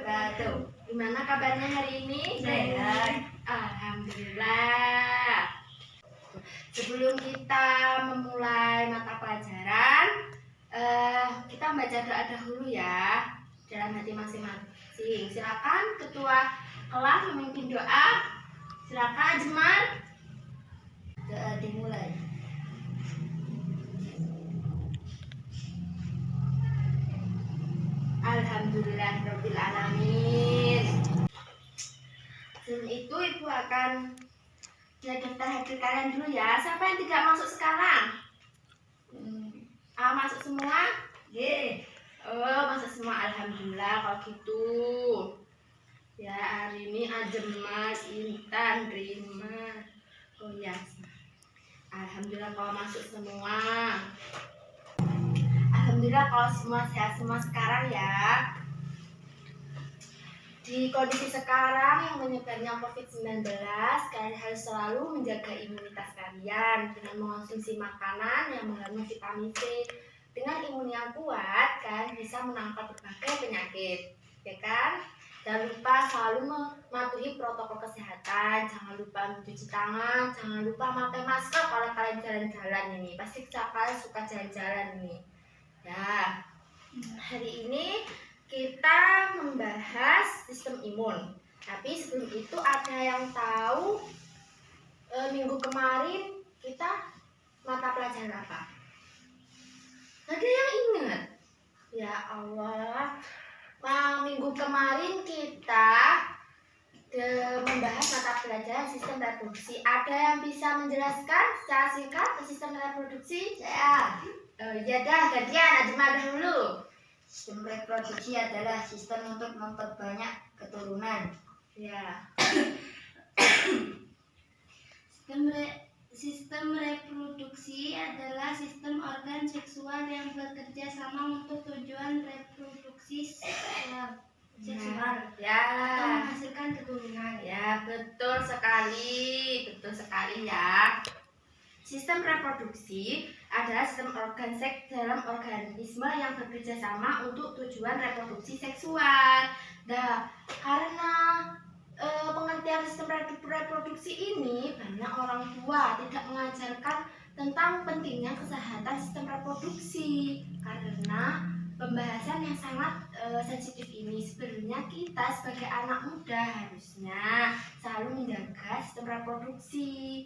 wabarakatuh. Gimana kabarnya hari ini? Sehat. Alhamdulillah. Sebelum kita memulai mata pelajaran, kita membaca doa dahulu ya dalam hati masing-masing. Silakan ketua kelas memimpin doa. Silakan Ajman. Doa dimulai. Alhamdulillahirabbil alamin. Sebelum itu Ibu akan daftar hadir kalian dulu ya. Siapa yang tidak masuk sekarang? Masuk semua? Ye. Oh, masuk semua. Alhamdulillah kalau gitu. Ya, hari ini Ajemas, Intan, Rima. Oh ya. Alhamdulillah kalau masuk semua. Alhamdulillah kalau semua sehat semua sekarang ya. Di kondisi sekarang yang menyebarnya COVID-19, kalian harus selalu menjaga imunitas kalian dengan mengonsumsi makanan yang mengandung vitamin C. Dengan imun yang kuat, kalian bisa menangkal berbagai penyakit, ya kan? Jangan lupa selalu mematuhi protokol kesehatan. Jangan lupa mencuci tangan, jangan lupa memakai masker kalau kalian jalan-jalan ini. Pasti kalian suka jalan-jalan ini. Ya, hari ini kita membahas sistem imun. Tapi sebelum itu ada yang tahu minggu kemarin kita mata pelajaran apa? Ada yang ingat? Ya Allah, minggu kemarin kita membahas mata pelajaran sistem reproduksi. Ada yang bisa menjelaskan secara singkat sistem reproduksi? Saya. Ya dah, gantian Ajma dahulu. Sistem reproduksi adalah sistem untuk memperbanyak keturunan. Ya. Sistem reproduksi adalah sistem organ seksual yang bekerja sama untuk tujuan reproduksi seksual Ya. atau menghasilkan keturunan. Ya, betul sekali ya. Sistem reproduksi adalah sistem organ seks dalam organisme yang bekerja sama untuk tujuan reproduksi seksual. Nah, karena pengertian sistem reproduksi ini banyak orang tua tidak mengajarkan tentang pentingnya kesehatan sistem reproduksi karena pembahasan yang sangat sensitif ini. Sebenarnya kita sebagai anak muda harusnya selalu menjaga sistem reproduksi.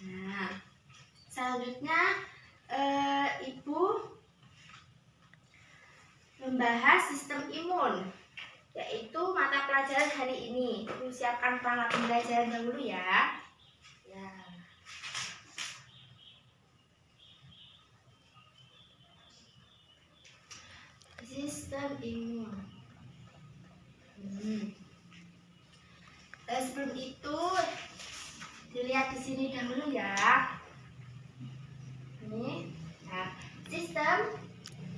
Nah, selanjutnya Ibu membahas sistem imun, yaitu mata pelajaran hari ini. Ibu siapkan perangkat pembelajaran dahulu ya. Ya. Sistem imun. Sebelum itu dilihat di sini dahulu ya. Ini, nah, sistem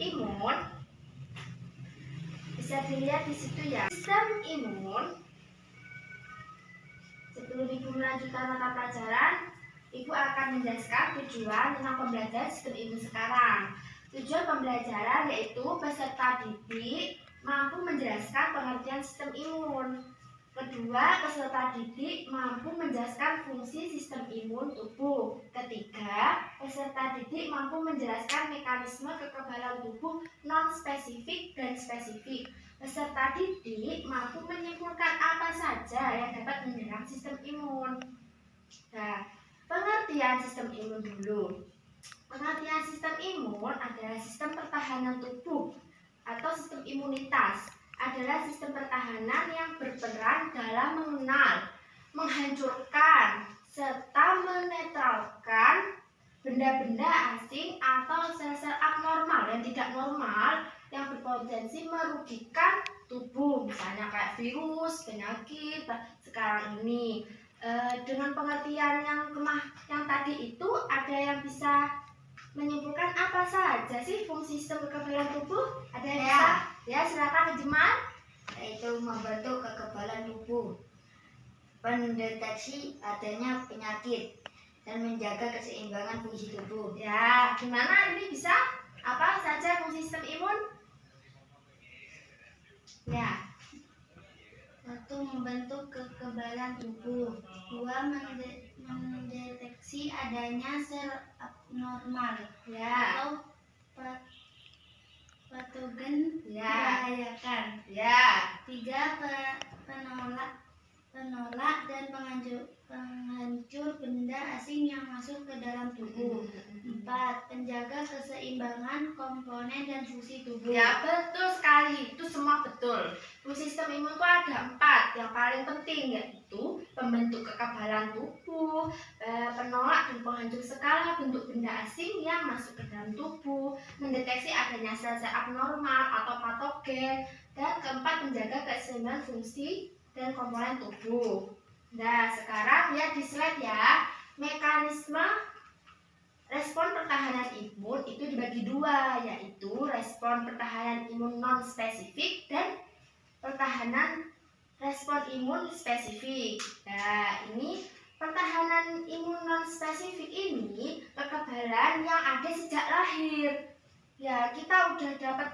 imun bisa dilihat di situ ya. Sistem imun. Sebelum Ibu melanjutkan mata pelajaran, Ibu akan menjelaskan tujuan tentang pembelajaran sistem imun sekarang. Tujuan pembelajaran yaitu peserta didik mampu menjelaskan pengertian sistem imun. Kedua, peserta didik mampu menjelaskan fungsi sistem imun tubuh. Ketiga, peserta didik mampu menjelaskan mekanisme kekebalan tubuh non-spesifik dan spesifik. Peserta didik mampu menyimpulkan apa saja yang dapat menyerang sistem imun. Nah, pengertian sistem imun dulu. Pengertian sistem imun adalah sistem pertahanan tubuh atau sistem imunitas. Adalah sistem pertahanan yang berperan dalam mengenal, menghancurkan, serta menetralkan benda-benda asing atau sel-sel abnormal yang tidak normal yang berpotensi merugikan tubuh, misalnya kayak virus, penyakit. Sekarang ini dengan pengertian yang tadi itu ada yang bisa menyimpulkan apa saja sih fungsi sistem kekebalan tubuh? Ada yang bisa? Ya, silakan Jemal. Yaitu membantu kekebalan tubuh, mendeteksi adanya penyakit, dan menjaga keseimbangan fungsi tubuh. Ya, gimana ini bisa? Apa saja fungsi sistem imun? Ya. untuk membentuk kekebalan tubuh. 2. Mendeteksi adanya sel abnormal Ya. atau patogen Ya. membahayakan. Ya. 3. Penolak dan penghancur benda asing yang masuk ke dalam tubuh. 4. Penjaga keseimbangan komponen dan fungsi tubuh. Ya, betul sekali. Itu semua betul. Sistem imun itu ada 4. Yang paling penting yaitu pembentuk kekebalan tubuh, penolak dan penghancur segala bentuk benda asing yang masuk ke dalam tubuh, mendeteksi adanya sel-sel abnormal atau patogen, dan keempat, menjaga keseimbangan fungsi dan komponen tubuh. Nah, sekarang lihat di slide ya. Mekanisme respon pertahanan imun itu dibagi 2, yaitu respon pertahanan imun non spesifik dan respon imun spesifik. Nah, ini pertahanan imun non spesifik ini kekebalan yang ada sejak lahir. Ya, kita udah dapat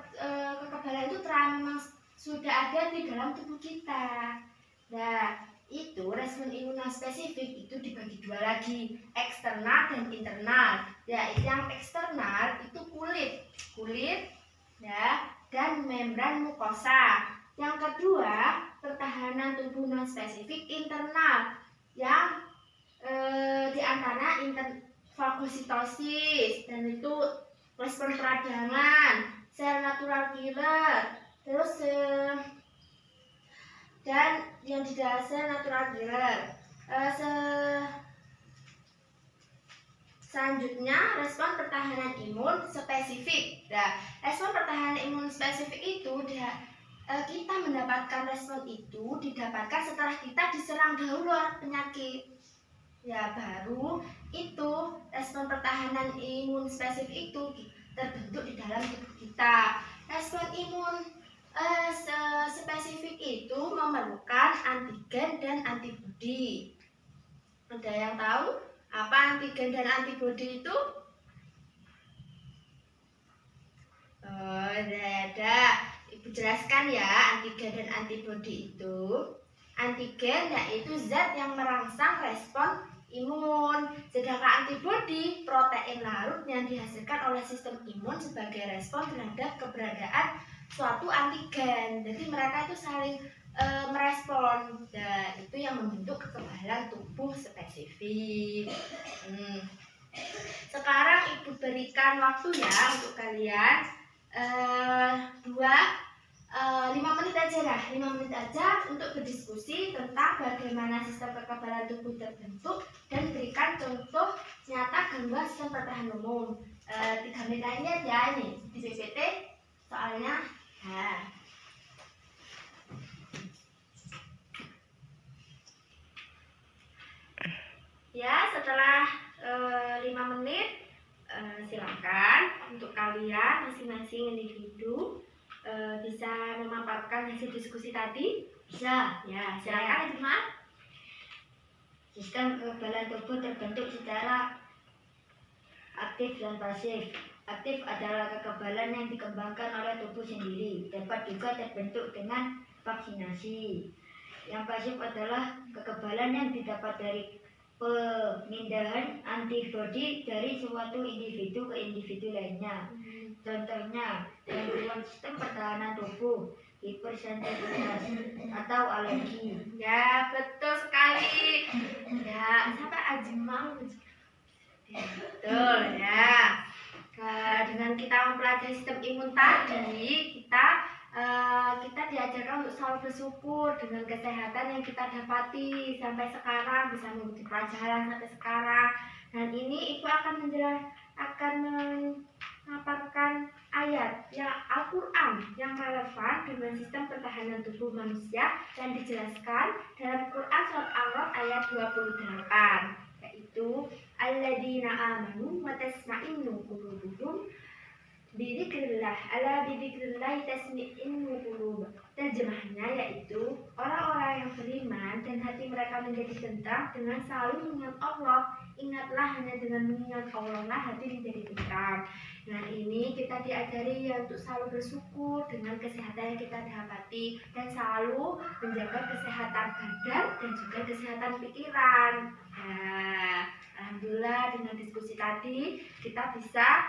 kekebalan itu memang sudah ada di dalam tubuh kita. Nah, itu respon imun non spesifik itu dibagi 2 lagi, eksternal dan internal. Ya, yang eksternal itu kulit ya, dan membran mukosa. Yang kedua, pertahanan tubuh non spesifik internal yang diantara fagositosis, dan itu respon peradangan, sel natural killer, terus dan yang di dasar natural killer. Selanjutnya, respon pertahanan imun spesifik. Nah, respon pertahanan imun spesifik itu kita mendapatkan respon itu didapatkan setelah kita diserang dahulu oleh penyakit. Ya, baru itu respon pertahanan imun spesifik itu terbentuk di dalam tubuh kita. Respon imun spesifik itu memerlukan antigen dan antibodi. Ada yang tahu apa antigen dan antibodi itu? Oh, ada. Ibu jelaskan ya, antigen dan antibodi itu. Antigen yaitu zat yang merangsang respon imun, sedangkan antibodi protein larut yang dihasilkan oleh sistem imun sebagai respon terhadap keberadaan suatu antigen. Jadi mereka itu saling merespon. Nah, itu yang membentuk kekebalan tubuh spesifik. Sekarang ibu berikan waktu ya untuk kalian 5 menit aja lah, 5 menit aja untuk berdiskusi tentang bagaimana sistem kekebalan tubuh terbentuk dan berikan contoh nyata gangguan sistem pertahanan umum. 3 menit aja ya, ini di PPT soalnya. Nah. Ya, setelah 5 menit silakan untuk kalian masing-masing individu bisa memaparkan hasil diskusi tadi. Bisa. Ya, silakan Jumat. Sistem kekebalan tubuh terbentuk secara aktif dan pasif. Aktif adalah kekebalan yang dikembangkan oleh tubuh sendiri, dapat juga terbentuk dengan vaksinasi. Yang pasif adalah kekebalan yang didapat dari pemindahan antibodi dari suatu individu ke individu lainnya. Contohnya, gangguan sistem pertahanan tubuh, hipersensitivitas atau alergi. Ya, betul sekali. Ya, sampai ajemang. Betul ya. Dengan kita mempelajari sistem imun tadi, kita diajarkan untuk selalu bersyukur dengan kesehatan yang kita dapati sampai sekarang, bisa mengikuti pelajaran sampai sekarang. Dan ini ibu akan memaparkan ayat yang Al-Quran yang relevan dengan sistem pertahanan tubuh manusia dan dijelaskan dalam Quran surat Al-Ra'd ayat 28, yaitu alladzina amanu wa tasma'innu qulubuhum bidzikrillah ala bidzikrillah tasma'innu qulub. Terjemahnya yaitu orang-orang yang beriman dan hati mereka menjadi tentram dengan selalu mengingat Allah. Ingatlah hanya dengan mengingat Allah hati menjadi tentram. Dengan ini kita diajari ya untuk selalu bersyukur dengan kesehatan yang kita dapati dan selalu menjaga kesehatan badan dan juga kesehatan pikiran. Nah, alhamdulillah dengan diskusi tadi kita bisa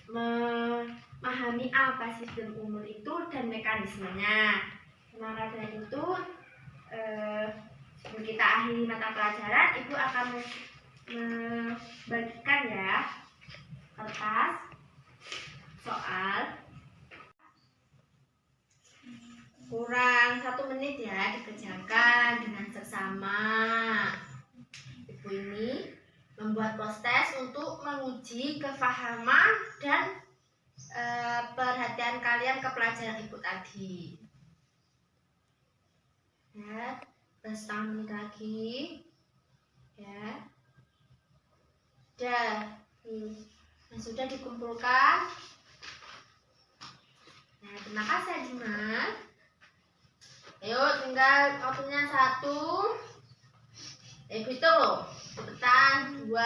memahami apa sistem imun itu dan mekanismenya. Maka dari itu sebelum kita akhiri mata pelajaran, Ibu akan membagikan ya kertas soal kurang 1 menit ya, dikerjakan dengan seksama. Ibu ini membuat post-test untuk menguji kefahaman dan perhatian kalian ke pelajaran Ibu tadi. Ya, setengah menit lagi. Ya. Nah, sudah dikumpulkan. Nah, terima kasih Ajimat. Ayo, tinggal waktunya 1. Itu cepetan 2,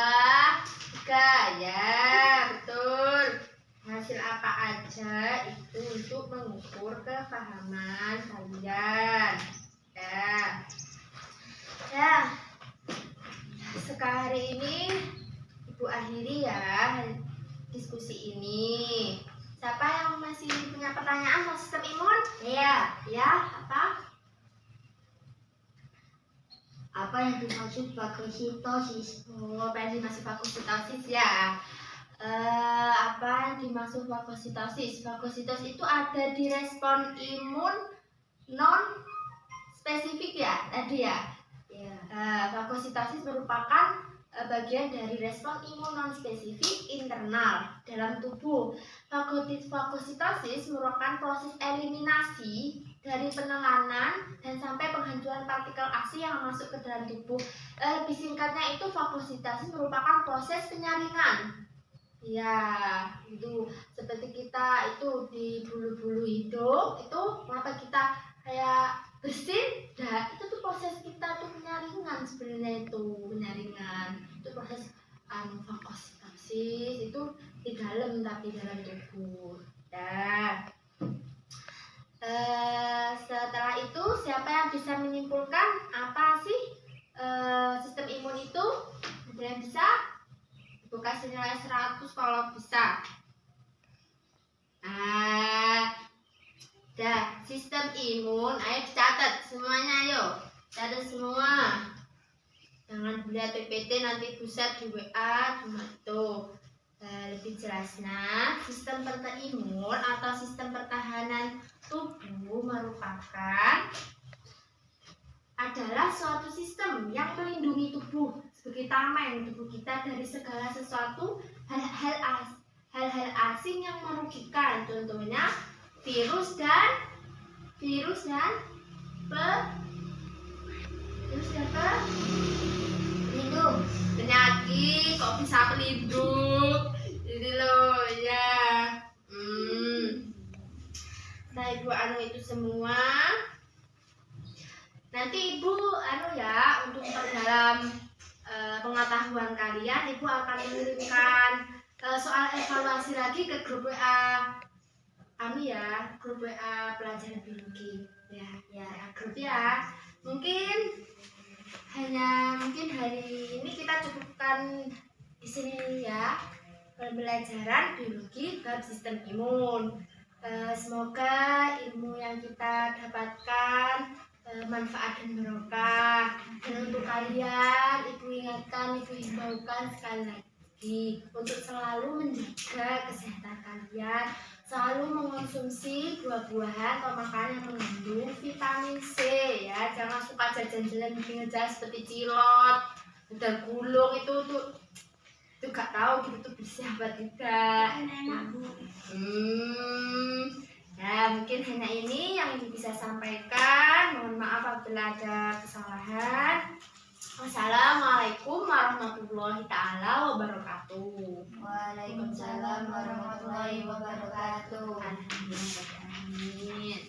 3. Ya, betul. Hasil apa aja itu untuk mengukur kefahaman kalian. Ya, sekali ini Ibu akhiri ya diskusi ini. Siapa yang masih punya pertanyaan soal sistem imun? Ya, apa? Apa yang dimaksud fagositosis? Apa yang dimaksud fagositosis ya? Apa yang dimaksud fagositosis? Fagositosis itu ada di respon imun non spesifik ya tadi ya. Fagositosis merupakan bagian dari respon imun non spesifik internal dalam tubuh. Fagositosis merupakan proses eliminasi dari penelanan dan sampai penghancuran partikel asing yang masuk ke dalam tubuh. Lebih singkatnya itu fagositosis merupakan proses penyaringan. Ya, itu seperti kita itu di bulu-bulu hidung itu kenapa kita kayak bersin, itu tuh proses kita tuh penyaringan sebenarnya itu proses fagositosis itu di dalam tapi dalam tubuh. Setelah itu siapa yang bisa menyimpulkan apa sih sistem imun itu? Ada yang bisa? Ibu kasih nilai 100 kalau bisa. Sistem imun, ayo catat semuanya, ayo catat semua. Jangan lihat PPT nanti pusat di WA cuma itu. Lebih jelasnya, sistem imun atau sistem pertahanan tubuh adalah suatu sistem yang melindungi tubuh sebagai tameng tubuh kita dari segala sesuatu hal-hal asing yang merugikan, contohnya virus dan pelindung, penyakit kok bisa pelindung ini loh ya. Nah, Ibu itu semua nanti Ibu ya untuk memperdalam pengetahuan kalian, Ibu akan mengirimkan soal evaluasi lagi ke grup WA grup WA pelajaran biologi grup ya. Mungkin hari ini kita cukupkan di sini ya pembelajaran biologi bab sistem imun. Semoga ilmu yang kita dapatkan manfaat dan barokah. Dan untuk kalian, Ibu ingatkan, Ibu himbaukan sekali lagi untuk selalu menjaga kesehatan kalian, selalu mengonsumsi buah-buahan atau makanan yang mengandung vitamin C ya. Jangan suka jajan-jajan bikin ngejas seperti cilok, udang gulung itu gak tahu gitu tuh bisa apa tidak. Enak, Bu. Ya, mungkin hanya ini yang Ibu bisa sampaikan. Mohon maaf apabila ada kesalahan. Wassalamualaikum warahmatullahi taala wabarakatuh. Waalaikumsalam warahmatullahi wabarakatuh. Alhamdulillah.